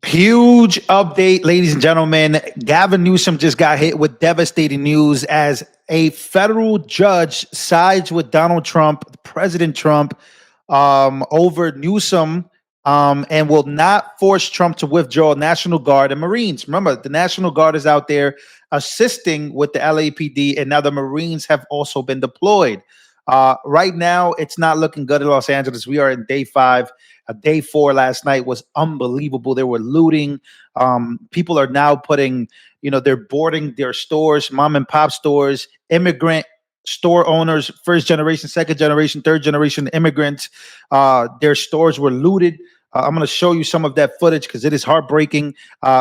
Huge update, ladies and gentlemen. Gavin Newsom just got hit with devastating news as a federal judge sides with Donald Trump, President Trump, over Newsom, and will not force Trump to withdraw National Guard and Marines. Remember, the National Guard is out there assisting with the LAPD, and now the Marines have also been deployed. Right now, it's not looking good in Los Angeles. We are in day 5. Day 4 last night was unbelievable. They were looting. People are now putting, they're boarding their stores, mom and pop stores, immigrant store owners, first generation, second generation, third generation immigrants. Their stores were looted. I'm going to show you some of that footage because it is heartbreaking.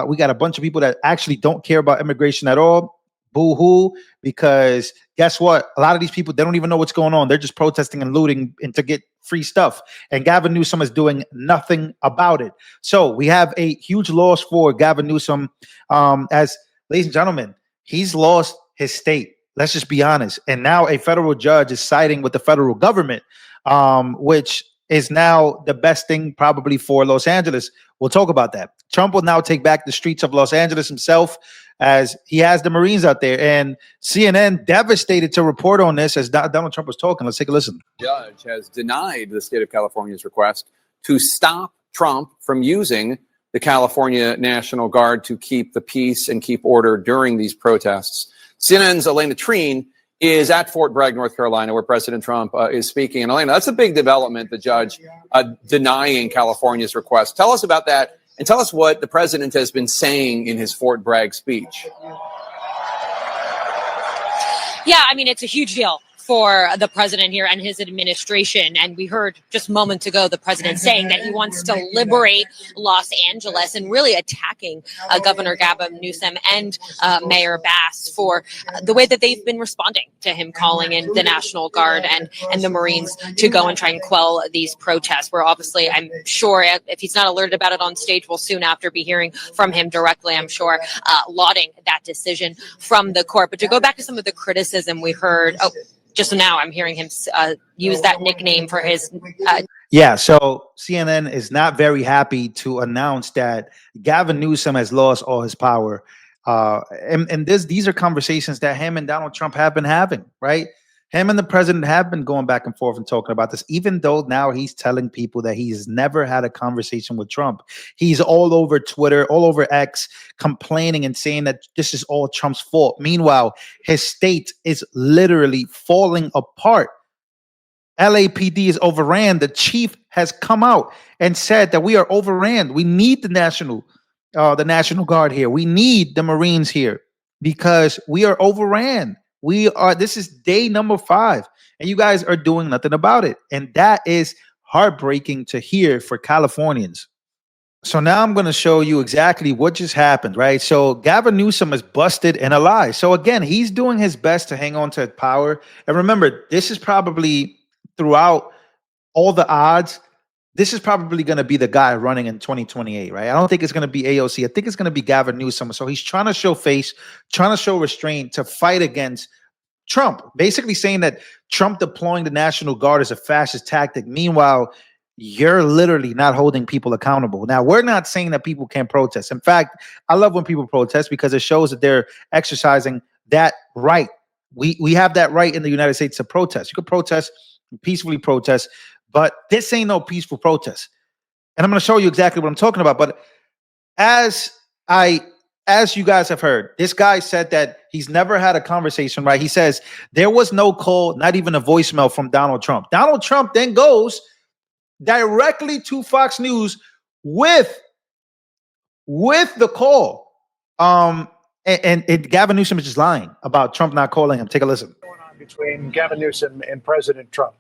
We got a bunch of people that actually don't care about immigration at all. Boo-hoo, because guess what? A lot of these people, they don't even know what's going on. They're just protesting and looting and to get free stuff. And Gavin Newsom is doing nothing about it. So we have a huge loss for Gavin Newsom. As ladies and gentlemen, he's lost his state. Let's just be honest. And now a federal judge is siding with the federal government, which is now the best thing probably for Los Angeles. We'll talk about that. Trump will now take back the streets of Los Angeles himself, as he has the Marines out there. And CNN devastated to report on this as Donald Trump was talking. Let's take a listen. The judge has denied the state of California's request to stop Trump from using the California National Guard to keep the peace and keep order during these protests. CNN's Elena Treen is at Fort Bragg, North Carolina, where President Trump is speaking. And Elena, that's a big development, the judge denying California's request. Tell us about that. And tell us what the president has been saying in his Fort Bragg speech. Yeah, I mean, it's a huge deal for the president here and his administration. And we heard just moments ago the president saying that he wants to liberate Los Angeles and really attacking Governor Gavin Newsom and Mayor Bass for the way that they've been responding to him calling in the National Guard and the Marines to go and try and quell these protests. Where obviously, I'm sure if he's not alerted about it on stage, we'll soon after be hearing from him directly, I'm sure, lauding that decision from the court. But to go back to some of the criticism we heard, just now, I'm hearing him use that nickname for his. Yeah, so CNN is not very happy to announce that Gavin Newsom has lost all his power. And these are conversations that him and Donald Trump have been having, right? Him and the president have been going back and forth and talking about this, even though now he's telling people that he's never had a conversation with Trump. He's all over Twitter, all over X, complaining and saying that this is all Trump's fault. Meanwhile, his state is literally falling apart. LAPD is overran. The chief has come out and said that we are overran. We need the National Guard here. We need the Marines here because we are overran. This is day number 5, and you guys are doing nothing about it. And that is heartbreaking to hear for Californians. So now I'm going to show you exactly what just happened, right? So Gavin Newsom is busted in a lie. So again, he's doing his best to hang on to power. And remember, this is probably throughout all the odds, this is probably going to be the guy running in 2028, right? I don't think it's going to be AOC. I think it's going to be Gavin Newsom. So he's trying to show face, trying to show restraint to fight against Trump, basically saying that Trump deploying the National Guard is a fascist tactic. Meanwhile, you're literally not holding people accountable. Now, we're not saying that people can't protest. In fact, I love when people protest because it shows that they're exercising that right. We have that right in the United States to protest. You can protest, peacefully protest, but this ain't no peaceful protest. And I'm going to show you exactly what I'm talking about. But as you guys have heard, this guy said that he's never had a conversation, right? He says there was no call, not even a voicemail from Donald Trump. Donald Trump then goes directly to Fox News with the call. And Gavin Newsom is just lying about Trump not calling him. Take a listen. Going on between Gavin Newsom and President Trump.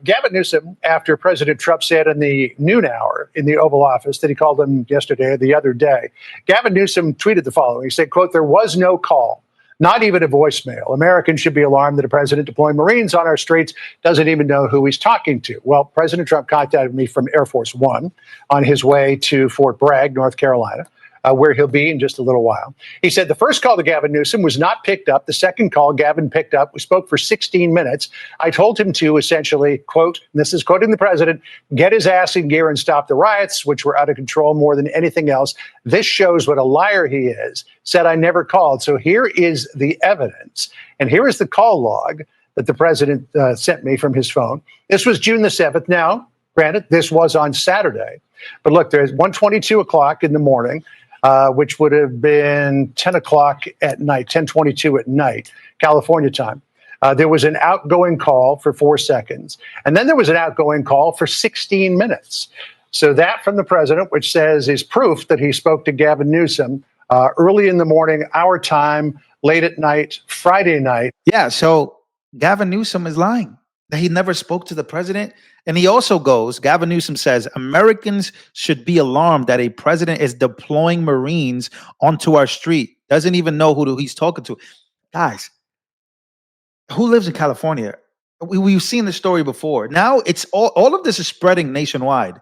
Gavin Newsom, after President Trump said in the noon hour in the Oval Office that he called him yesterday or the other day, Gavin Newsom tweeted the following. He said, quote, "There was no call, not even a voicemail. Americans should be alarmed that a president deploying Marines on our streets doesn't even know who he's talking to." Well, President Trump contacted me from Air Force One on his way to Fort Bragg, North Carolina. where he'll be in just a little while. He said the first call to Gavin Newsom was not picked up. The second call Gavin picked up. We spoke for 16 minutes. I told him to essentially, quote, and this is quoting the president, get his ass in gear and stop the riots, which were out of control more than anything else. This shows what a liar he is. Said I never called. So here is the evidence. And here is the call log that the president sent me from his phone. This was June the 7th. Now, granted, this was on Saturday. But look, there's 1:22 o'clock in the morning, which would have been 10 o'clock at night, 10:22 at night, California time. There was an outgoing call for 4 seconds. And then there was an outgoing call for 16 minutes. So that from the president, which says is proof that he spoke to Gavin Newsom early in the morning, our time, late at night, Friday night. Yeah, so Gavin Newsom is lying that he never spoke to the president. And he also goes, Gavin Newsom says, Americans should be alarmed that a president is deploying Marines onto our street. Doesn't even know who he's talking to. Guys, who lives in California? We've seen the story before. Now it's all of this is spreading nationwide.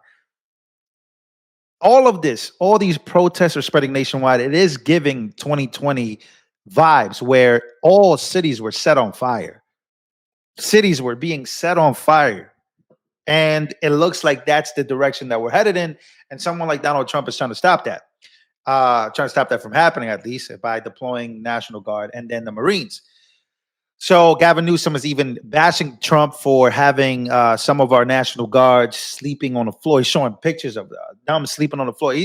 All of this, all these protests are spreading nationwide. It is giving 2020 vibes where all cities were set on fire. Cities were being set on fire. And it looks like that's the direction that we're headed in. And someone like Donald Trump is trying to stop that. Trying to stop that from happening, at least, by deploying National Guard and then the Marines. So Gavin Newsom is even bashing Trump for having some of our National Guards sleeping on the floor. He's showing pictures of them sleeping on the floor.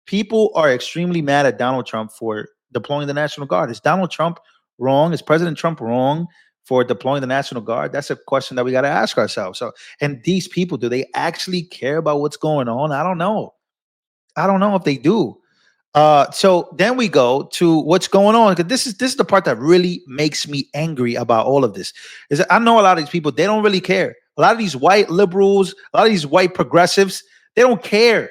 People are extremely mad at Donald Trump for deploying the National Guard. Is Donald Trump wrong? Is President Trump wrong for deploying the National Guard? That's a question that we got to ask ourselves. So, and these people, do they actually care about what's going on? I don't know. I don't know if they do. So then we go to what's going on, because this is the part that really makes me angry about all of this. Is that I know a lot of these people, they don't really care. A lot of these white liberals, a lot of these white progressives, they don't care.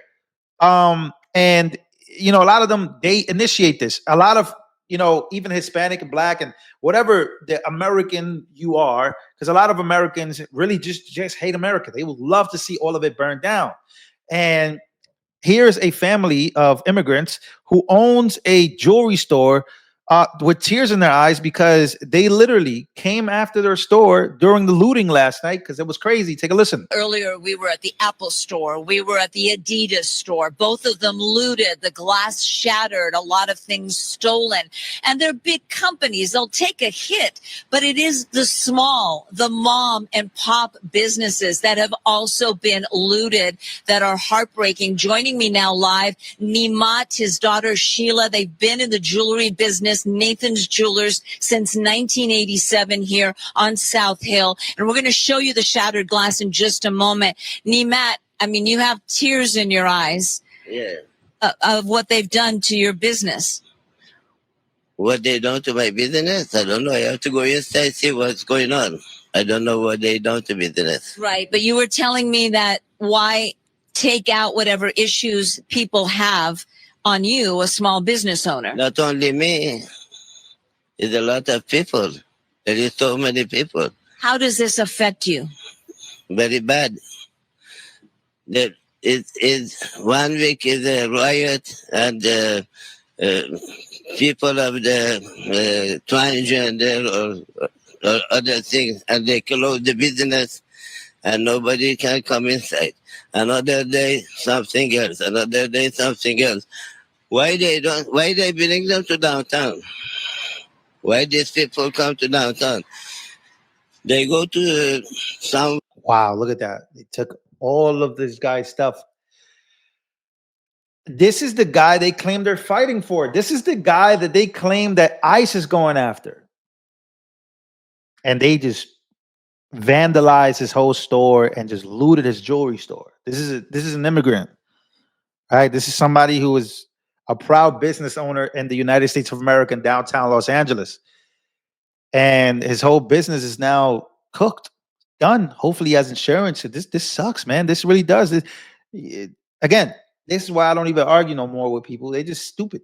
And a lot of them, they initiate this. A lot of even Hispanic and Black and whatever the American you are, because a lot of Americans really just hate America. They would love to see all of it burned down. And here's a family of immigrants who owns a jewelry store with tears in their eyes because they literally came after their store during the looting last night because it was crazy. Take a listen. Earlier, we were at the Apple store. We were at the Adidas store. Both of them looted, the glass shattered, a lot of things stolen. And they're big companies. They'll take a hit. But it is the small, the mom and pop businesses that have also been looted that are heartbreaking. Joining me now live, Nimat, his daughter Sheila. They've been in the jewelry business, Nathan's Jewelers, since 1987 here on South Hill. And we're going to show you the shattered glass in just a moment. Nimat, I mean, you have tears in your eyes. Yeah. Of what they've done to your business. What they done to my business? I don't know. I have to go inside see what's going on. I don't know what they done to business. Right. But you were telling me that why take out whatever issues people have on you, a small business owner? Not only me. It's a lot of people. There is so many people. How does this affect you? Very bad. That it's 1 week is a riot and people of the transgender or other things, and they close the business and nobody can come inside. Another day, something else. Another day, something else. Why they bring them to downtown? Why these people come to downtown? They go to some. Wow, look at that. They took all of this guy's stuff. This is the guy they claim they're fighting for. This is the guy that they claim that ICE is going after. And they just vandalized his whole store and just looted his jewelry store. This is an immigrant, right? This is somebody who is a proud business owner in the United States of America in downtown Los Angeles. And his whole business is now cooked, done. Hopefully he has insurance. This sucks, man. This really does. Again, this is why I don't even argue no more with people. They're just stupid,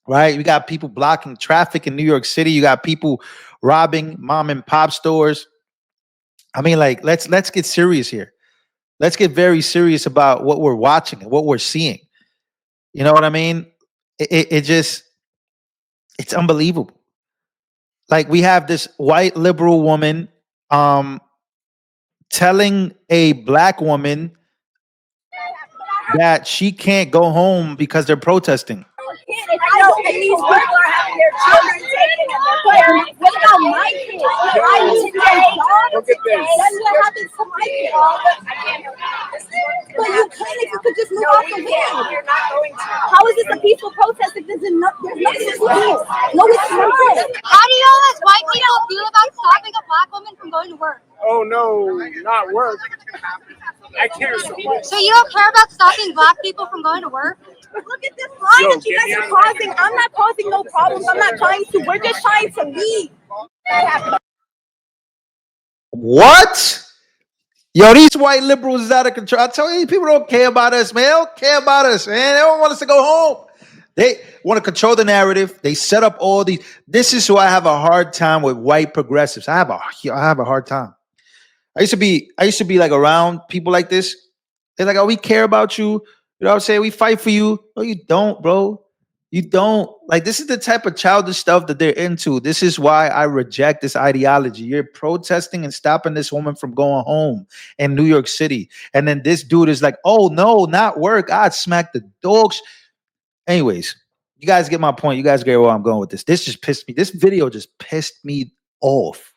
right? We got people blocking traffic in New York City. You got people robbing mom and pop stores. I mean, like, let's get serious here. Let's get very serious about what we're watching and what we're seeing. You know what I mean? It just, it's unbelievable. Like, we have this white liberal woman telling a black woman that she can't go home because they're protesting. I know, and these people are having their children taken and their parents. What about my kids? Look at this. That's what happens to my kids. But you can if you could just move off the land. You're not going to. How is this a peaceful protest if there's nothing to do? No, it's not. How do y'all as white people feel about stopping a black woman from going to work? Oh no, not work. I care so much. So you don't care about stopping black people from going to work? Look at this line that you guys are causing. I'm not causing no problems. I'm not trying to. We're just trying to leave. What? Yo, these white liberals is out of control. I tell you, people don't care about us, man. They don't care about us, man. They don't want us to go home. They want to control the narrative. They set up all these. This is why I have a hard time with white progressives. I have a hard time. I used to be like around people like this. They're like, oh, we care about you. You know what I'm saying? We fight for you. No, you don't, bro. You don't. Like, this is the type of childish stuff that they're into. This is why I reject this ideology. You're protesting and stopping this woman from going home in New York City. And then this dude is like, oh, no, not work. I'd smack the dogs. Anyways, you guys get my point. You guys get where I'm going with this. This just pissed me. This video just pissed me off.